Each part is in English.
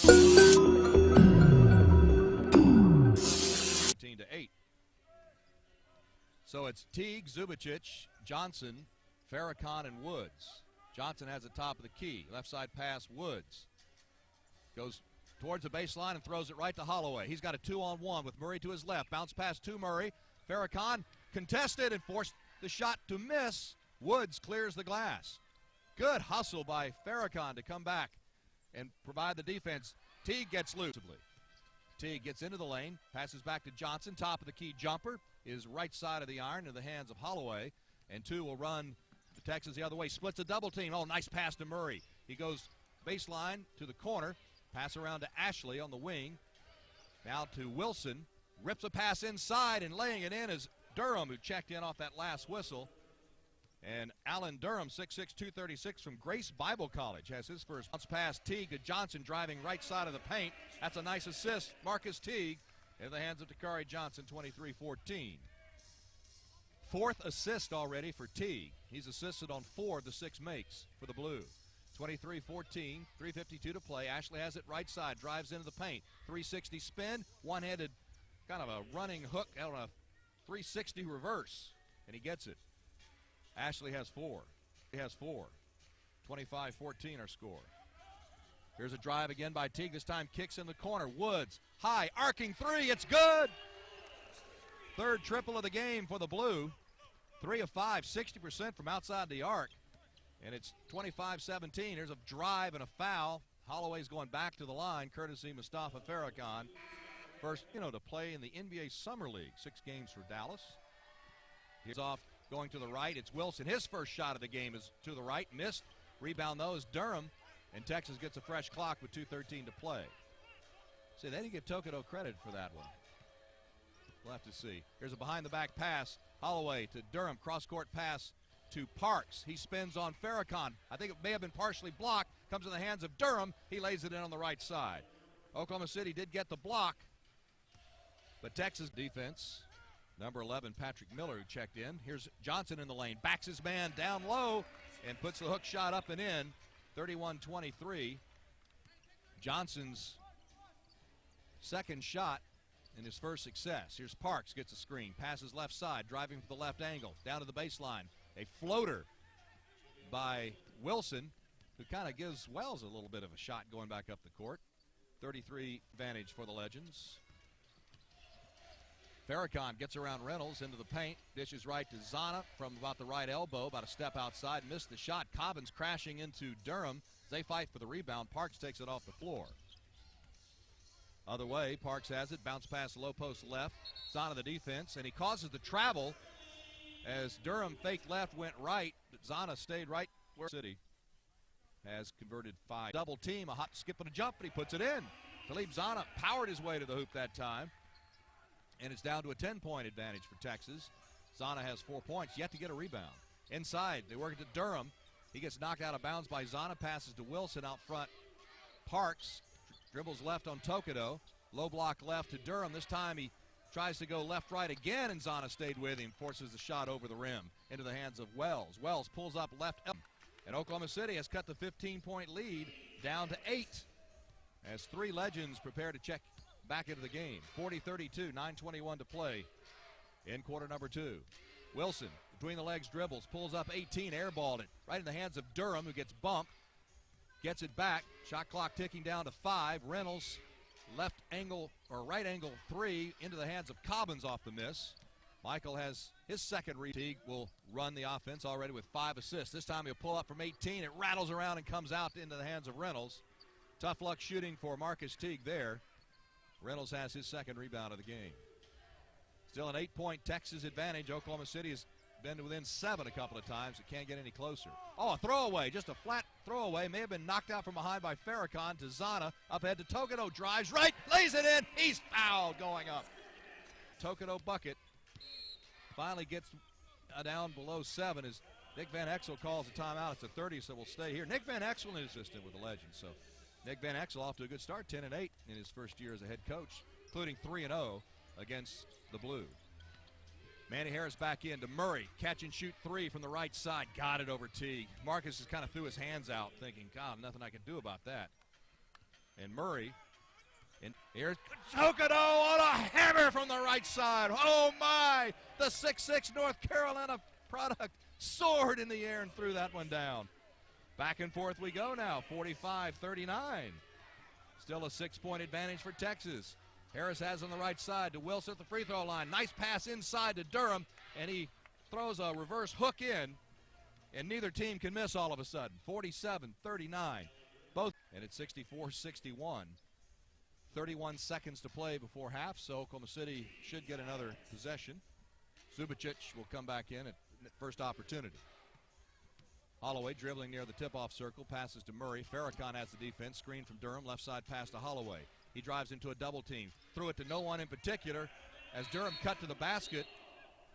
15-8. So it's Teague, Zubicic, Johnson, Farrakhan, and Woods. Johnson has the top of the key. Left side pass, Woods. Goes towards the baseline and throws it right to Holloway. He's got a 2-on-1 with Murray to his left. Bounce pass to Murray. Farrakhan contested and forced the shot to miss. Woods clears the glass. Good hustle by Farrakhan to come back and provide the defense. Teague gets loose. Teague gets into the lane, passes back to Johnson. Top of the key jumper is right side of the iron in the hands of Holloway. And two will run the Texans the other way. Splits a double team. Oh, nice pass to Murray. He goes baseline to the corner. Pass around to Ashley on the wing. Now to Wilson. Rips a pass inside, and laying it in is Durham, who checked in off that last whistle. And Alan Durham, 6'6", 236 from Grace Bible College, has his first bounce pass. Teague to Johnson, driving right side of the paint. That's a nice assist. Marcus Teague in the hands of Takari Johnson, 23-14. Fourth assist already for Teague. He's assisted on 4 of the 6 makes for the Blue. 23-14, 3:52 to play. Ashley has it right side, drives into the paint. 360 spin, one-handed kind of a running hook out on a 360 reverse, and he gets it. Ashley has 4. He has 4. 25-14 our score. Here's a drive again by Teague. This time kicks in the corner. Woods, high, arcing three. It's good. Third triple of the game for the Blue. 3 of 5, 60% from outside the arc. And it's 25-17. There's a drive and a foul. Holloway's going back to the line, courtesy Mustapha Farrakhan. First, to play in the NBA Summer League. 6 games for Dallas. He's off going to the right. It's Wilson. His first shot of the game is to the right. Missed. Rebound, though, is Durham. And Texas gets a fresh clock with 2:13 to play. See, they didn't give Tokido credit for that one. We'll have to see. Here's a behind-the-back pass. Holloway to Durham. Cross-court pass to Parks. He spins on Farrakhan. I think it may have been partially blocked. Comes in the hands of Durham. He lays it in on the right side. Oklahoma City did get the block, but Texas defense, number 11, Patrick Miller, who checked in. Here's Johnson in the lane. Backs his man down low and puts the hook shot up and in. 31-23. Johnson's second shot in his first success. Here's Parks, gets a screen, passes left side, driving for the left angle, down to the baseline. A floater by Wilson, who kind of gives Wells a little bit of a shot going back up the court. 33 advantage for the Legends. Farrakhan gets around Reynolds into the paint, dishes right to Zana from about the right elbow, about a step outside, missed the shot. Cobbins crashing into Durham. They fight for the rebound. Parks takes it off the floor. Other way, Parks has it, bounce pass low post left. Zana the defense, and he causes the travel as Durham faked left, went right, but Zana stayed right where City has converted 5. Double team, a hop, skip, and a jump, but he puts it in. Talib Zana powered his way to the hoop that time. And it's down to a 10-point advantage for Texas. Zana has 4 points, yet to get a rebound. Inside, they work it to Durham. He gets knocked out of bounds by Zana, passes to Wilson out front. Parks dribbles left on Tokido. Low block left to Durham. This time he tries to go left-right again, and Zana stayed with him, forces the shot over the rim into the hands of Wells. Wells pulls up left, and Oklahoma City has cut the 15-point lead down to 8 as 3 Legends prepare to check back into the game. 40-32, 9:21 to play in quarter number 2. Wilson, between the legs dribbles, pulls up 18, airballed it right in the hands of Durham, who gets bumped, gets it back. Shot clock ticking down to 5. Reynolds, left angle or right angle 3 into the hands of Cobbins off the miss. Michael has his second read. Teague will run the offense already with 5 assists. This time he'll pull up from 18. It rattles around and comes out into the hands of Reynolds. Tough luck shooting for Marcus Teague there. Reynolds has his second rebound of the game. Still an 8-point Texas advantage. Oklahoma City has been within 7 a couple of times. It can't get any closer. Oh, a throwaway, just a flat throwaway. May have been knocked out from behind by Farrakhan to Zana. Up ahead to Tokido, drives right, lays it in. He's fouled going up. Tokido bucket finally gets down below 7 as Nick Van Exel calls a timeout. It's a 30, so we'll stay here. Nick Van Exel is assistant with the Legends, so Nick Van Exel off to a good start, 10-8 in his first year as a head coach, including 3-0 against the Blue. Manny Harris back in to Murray. Catch and shoot 3 from the right side. Got it over Teague. Marcus just kind of threw his hands out thinking, God, nothing I can do about that. And Murray. And here's Tokedo on a hammer from the right side. Oh my! The 6'6" North Carolina product soared in the air and threw that one down. Back and forth we go now, 45-39. Still a 6-point advantage for Texas. Harris has on the right side to Wilson at the free throw line. Nice pass inside to Durham, and he throws a reverse hook in, and neither team can miss all of a sudden. 47-39. Both, and it's 64-61. 31 seconds to play before half, so Oklahoma City should get another possession. Zubicic will come back in at first opportunity. Holloway dribbling near the tip-off circle, passes to Murray. Farrakhan has the defense, screen from Durham, left side pass to Holloway. He drives into a double team, threw it to no one in particular as Durham cut to the basket,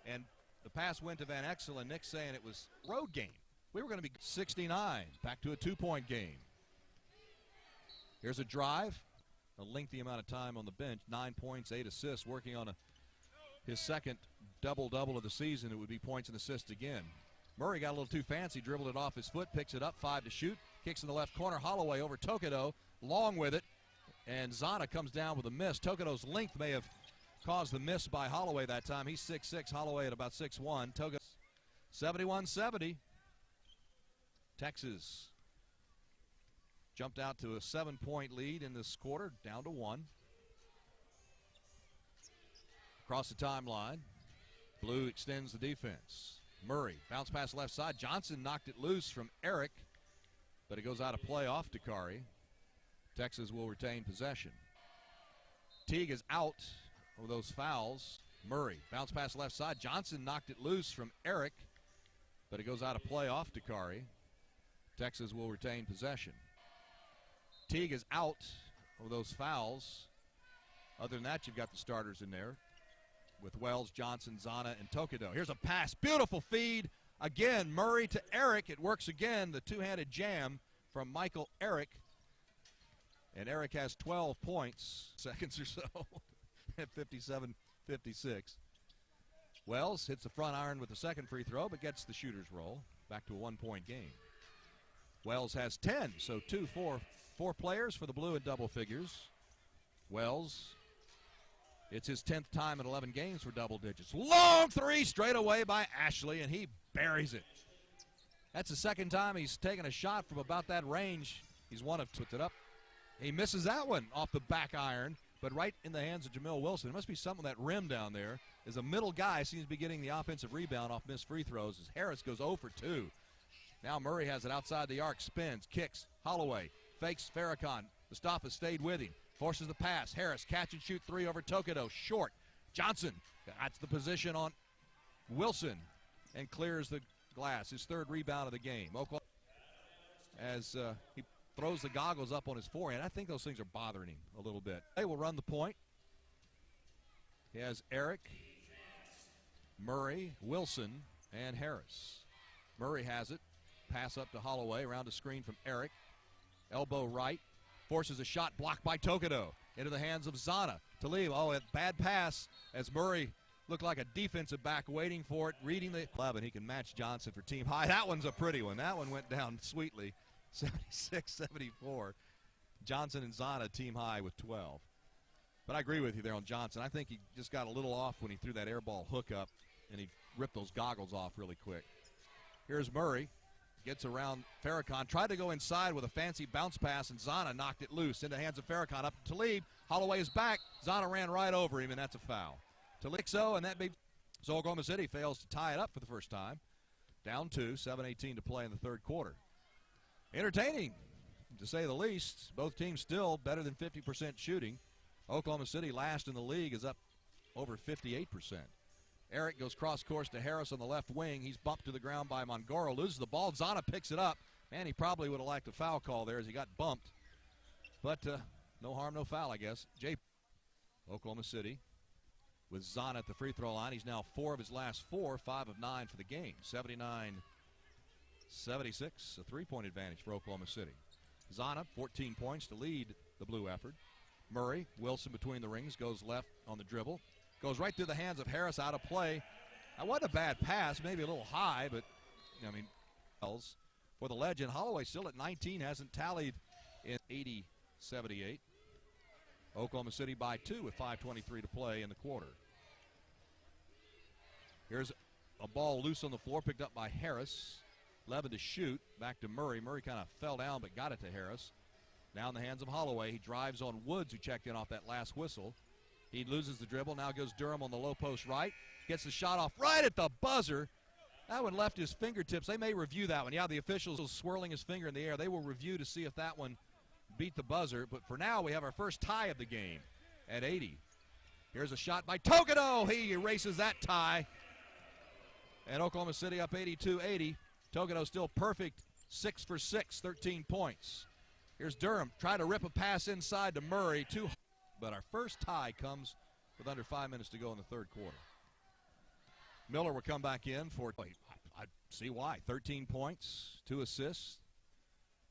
and the pass went to Van Exel, and Nick saying it was road game. We were going to be 69, back to a 2-point game. Here's a drive, a lengthy amount of time on the bench, 9 points, 8 assists, working on his second double-double of the season. It would be points and assists again. Murray got a little too fancy, dribbled it off his foot, picks it up, 5 to shoot, kicks in the left corner. Holloway over Tokedo, long with it, and Zana comes down with a miss. Tokedo's length may have caused the miss by Holloway that time. He's 6'6", Holloway at about 6'1". Tokedo 71-70. Texas jumped out to a 7-point lead in this quarter, down to 1. Across the timeline, Blue extends the defense. Murray, bounce pass left side. Johnson knocked it loose from Eric, but it goes out of play off Dakari. Texas will retain possession. Teague is out of those fouls. Murray, bounce pass left side. Johnson knocked it loose from Eric, but it goes out of play off Dakari. Texas will retain possession. Teague is out of those fouls. Other than that, you've got the starters in there with Wells, Johnson, Zana, and Tokedo. Here's a pass. Beautiful feed. Again, Murray to Eric. It works again. The two-handed jam from Michael Eric. And Eric has 12 points, seconds or so, at 57-56. Wells hits the front iron with the second free throw, but gets the shooter's roll. Back to a 1-point game. Wells has 10, so four players for the Blue in double figures. Wells, it's his 10th time in 11 games for double digits. Long three straight away by Ashley, and he buries it. That's the second time he's taken a shot from about that range. He's one of puts it up. He misses that one off the back iron, but right in the hands of Jamil Wilson. It must be something with that rim down there. As a middle guy seems to be getting the offensive rebound off missed free throws as Harris goes 0 for 2. Now Murray has it outside the arc, spins, kicks. Holloway fakes Farrakhan. Mustapha stayed with him. Forces the pass. Harris catch and shoot 3 over Tokedo. Short. Johnson that's the position on Wilson and clears the glass. His third rebound of the game. Oklahoma as he throws the goggles up on his forehand. I think those things are bothering him a little bit. They will run the point. He has Eric, Murray, Wilson, and Harris. Murray has it. Pass up to Holloway. Around a screen from Eric. Elbow right. Forces a shot blocked by Tokedo. Into the hands of Zana. To leave. Oh, a bad pass as Murray looked like a defensive back waiting for it. Reading the 11. He can match Johnson for team high. That one's a pretty one. That one went down sweetly. 76-74. Johnson and Zana team high with 12. But I agree with you there on Johnson. I think he just got a little off when he threw that air ball hook up and he ripped those goggles off really quick. Here's Murray. Gets around Farrakhan. Tried to go inside with a fancy bounce pass, and Zana knocked it loose into the hands of Farrakhan. Up to Talib. Holloway is back. Zana ran right over him, and that's a foul. Talixo, and that may. So Oklahoma City fails to tie it up for the first time. Down 2, 7:18 to play in the third quarter. Entertaining, to say the least. Both teams still better than 50% shooting. Oklahoma City last in the league is up over 58%. Eric goes cross course to Harris on the left wing. He's bumped to the ground by Mongoro. Loses the ball. Zana picks it up. Man, he probably would have liked a foul call there as he got bumped. But no harm, no foul, I guess. Oklahoma City with Zana at the free throw line. He's now 4 of his last 4, 5 of 9 for the game. 79-76, a 3-point advantage for Oklahoma City. Zana, 14 points to lead the Blue effort. Murray, Wilson between the rings, goes left on the dribble. Goes right through the hands of Harris, out of play. That wasn't a bad pass, maybe a little high, but, I mean, for the legend. Holloway still at 19, hasn't tallied in 78. Oklahoma City by 2 with 5:23 to play in the quarter. Here's a ball loose on the floor, picked up by Harris. Levin to shoot, back to Murray. Murray kind of fell down but got it to Harris. Now in the hands of Holloway. He drives on Woods, who checked in off that last whistle. He loses the dribble. Now goes Durham on the low post right. Gets the shot off right at the buzzer. That one left his fingertips. They may review that one. Yeah, the officials swirling his finger in the air. They will review to see if that one beat the buzzer. But for now, we have our first tie of the game at 80. Here's a shot by Tokedo. He erases that tie. And Oklahoma City up 82-80. Tokedo still perfect, 6 for 6, 13 points. Here's Durham, trying to rip a pass inside to Murray. But our first tie comes with under 5 minutes to go in the third quarter. Miller will come back in for, I see why, 13 points, 2 assists,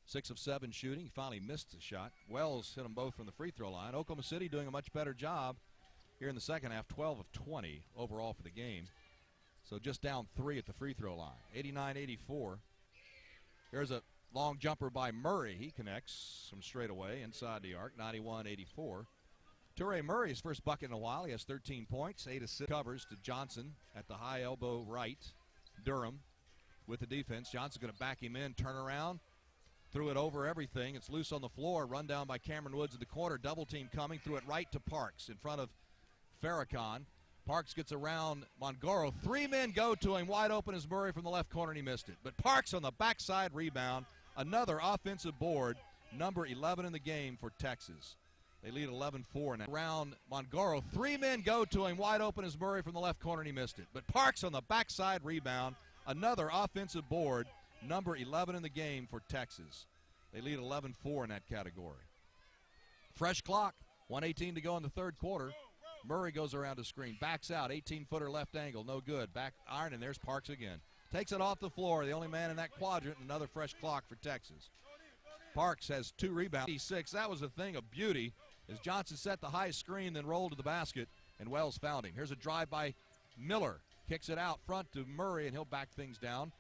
6 of 7 shooting. He finally missed the shot. Wells hit them both from the free throw line. Oklahoma City doing a much better job here in the second half, 12 of 20 overall for the game. So just down 3 at the free throw line, 89-84. Here's a long jumper by Murray. He connects from straight away inside the arc, 91-84. Toure Murray's first bucket in a while. He has 13 points, 8 assists. Covers to Johnson at the high elbow right. Durham with the defense. Johnson's going to back him in, turn around, threw it over everything. It's loose on the floor, run down by Cameron Woods in the corner. Double team coming, threw it right to Parks in front of FARRAKHAN. Parks gets around Mongoro. 3 men go to him, wide open as Murray from the left corner, and he missed it. But Parks on the backside rebound, another offensive board, number 11 in the game for Texas. They lead 11-4 now. Around Mongoro, 3 men go to him, wide open as Murray from the left corner, and he missed it. But Parks on the backside rebound, another offensive board, number 11 in the game for Texas. They lead 11-4 in that category. Fresh clock, 1:18 to go in the third quarter. Murray goes around the screen, backs out, 18-footer left angle, no good. Back iron, and there's Parks again. Takes it off the floor, the only man in that quadrant, another fresh clock for Texas. Parks has 2 rebounds. 86, that was a thing of beauty as Johnson set the high screen, then rolled to the basket, and Wells found him. Here's a drive by Miller. Kicks it out front to Murray, and he'll back things down.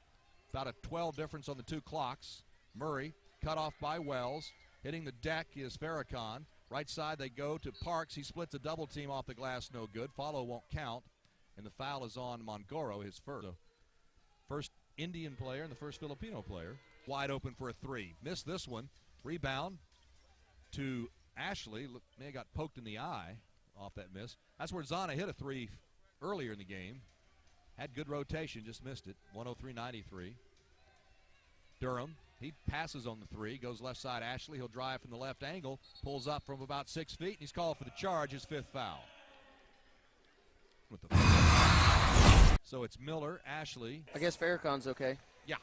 About a 12 difference on the 2 clocks. Murray cut off by Wells. Hitting the deck is FARRAKHAN. Right side they go to Parks. He splits a double team off the glass, no good. Follow won't count, and the foul is on Mongoro, his first. So first Indian player and the first Filipino player. Wide open for a 3. Missed this one. Rebound to Ashley. Look, may have got poked in the eye off that miss. That's where Zana hit a 3 earlier in the game. Had good rotation, just missed it. 103-93. Durham. He passes on the 3, goes left side Ashley. He'll drive from the left angle, pulls up from about 6 feet, and he's called for the charge, his 5th foul. So it's Miller, Ashley. I guess Farrakhan's okay. Yeah,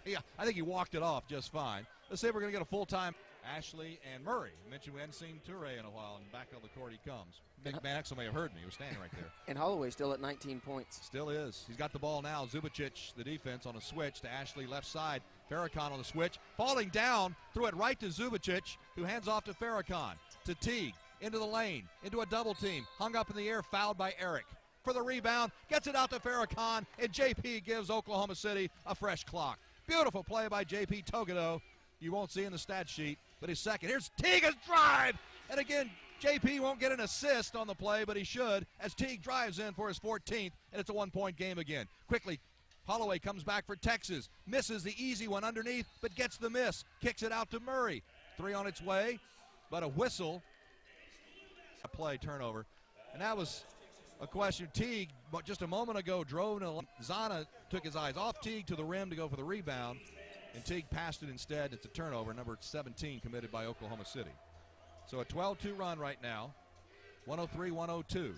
yeah. I think he walked it off just fine. Let's see if we're going to get a full-time. Ashley and Murray. I mentioned we hadn't seen Toure in a while, and back on the court he comes. Big man Axel may have heard me. He was standing right there. And Holloway still at 19 points. Still is. He's got the ball now. Zubicic, the defense, on a switch to Ashley left side. FARRAKHAN on the switch. Falling down, threw it right to Zubicic, who hands off to FARRAKHAN. To Teague, into the lane, into a double team. Hung up in the air, fouled by Eric. For the rebound, gets it out to FARRAKHAN, and JP gives Oklahoma City a fresh clock. Beautiful play by JP Tokedo. You won't see in the stat sheet, but his second. Here's Teague's drive, and again, JP won't get an assist on the play, but he should, as Teague drives in for his 14th, and it's a 1-point game again. Quickly, Holloway comes back for Texas, misses the easy one underneath, but gets the miss, kicks it out to Murray. 3 on its way, but a whistle. A play turnover, and that was a question. Teague, but just a moment ago, drove to Zana, took his eyes off Teague to the rim to go for the rebound, and Teague passed it instead. It's a turnover, number 17 committed by Oklahoma City. So a 12-2 run right now, 103-102.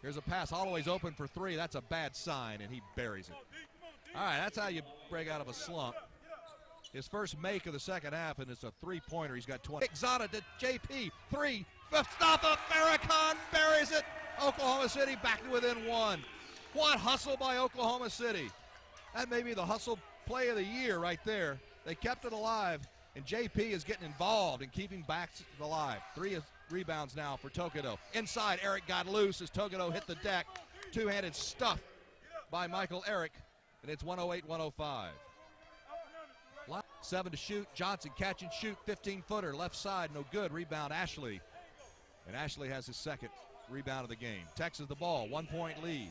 Here's a pass. Holloway's open for 3. That's a bad sign, and he buries it. All right, that's how you break out of a slump. His first make of the second half, and it's a 3-pointer. He's got 20. Zana to JP, 3. Mustapha, FARRAKHAN buries it. Oklahoma City back to within 1. What hustle by Oklahoma City. That may be the hustle play of the year right there. They kept it alive, and JP is getting involved in keeping backs alive. 3 rebounds now for Tokedo. Inside, Eric got loose as Tokedo hit the deck. Two-handed stuff by Michael Eric, and it's 108-105. 7 to shoot. Johnson catch and shoot, 15-footer, left side, no good. Rebound, Ashley. And Ashley has his second rebound of the game. Texas the ball, 1-point lead.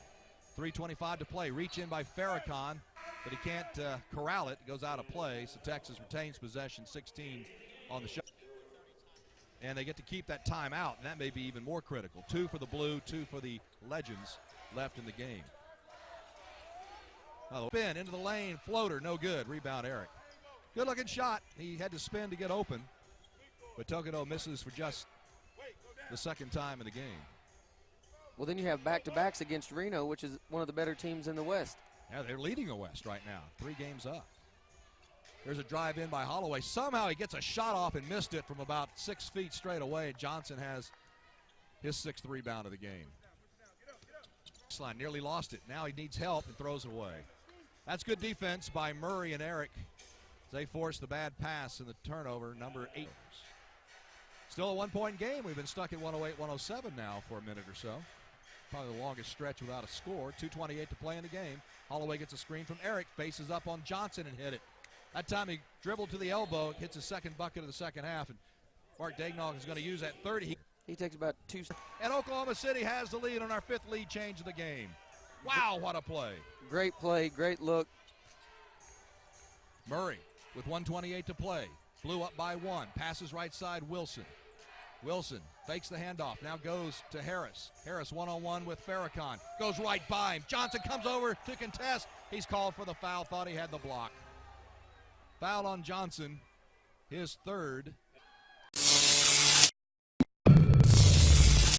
3:25 to play. Reach in by Farrakhan, but he can't corral it. It goes out of play, so Texas retains possession, 16 on the shot. And they get to keep that timeout, and that may be even more critical. 2 for the Blue, 2 for the Legends left in the game. Spin into the lane, floater, no good. Rebound, Eric. Good-looking shot. He had to spin to get open, but Tokido misses for just the second time in the game. Well, then you have back-to-backs against Reno, which is one of the better teams in the West. Yeah, they're leading the West right now, 3 games up. There's a drive in by Holloway. Somehow he gets a shot off and missed it from about 6 feet straight away. Johnson has his 6th rebound of the game. Slide nearly lost it. Now he needs help and throws it away. That's good defense by Murray and Eric. They force the bad pass and the turnover, number 8. Still a 1-point game. We've been stuck at 108-107 now for a minute or so. Probably the longest stretch without a score. 2:28 to play in the game. Holloway gets a screen from Eric, faces up on Johnson and hit it. That time he dribbled to the elbow, hits his second bucket of the second half, and Mark Daignault is going to use that 30. He takes about 2. And Oklahoma City has the lead on our 5th lead change of the game. Wow, what a play. Great play, great look. Murray with 1:28 to play. Blue up by 1. Passes right side, Wilson. Wilson fakes the handoff, now goes to Harris. Harris one-on-one with Farrakhan. Goes right by him. Johnson comes over to contest. He's called for the foul, thought he had the block. Foul on Johnson, his 3rd.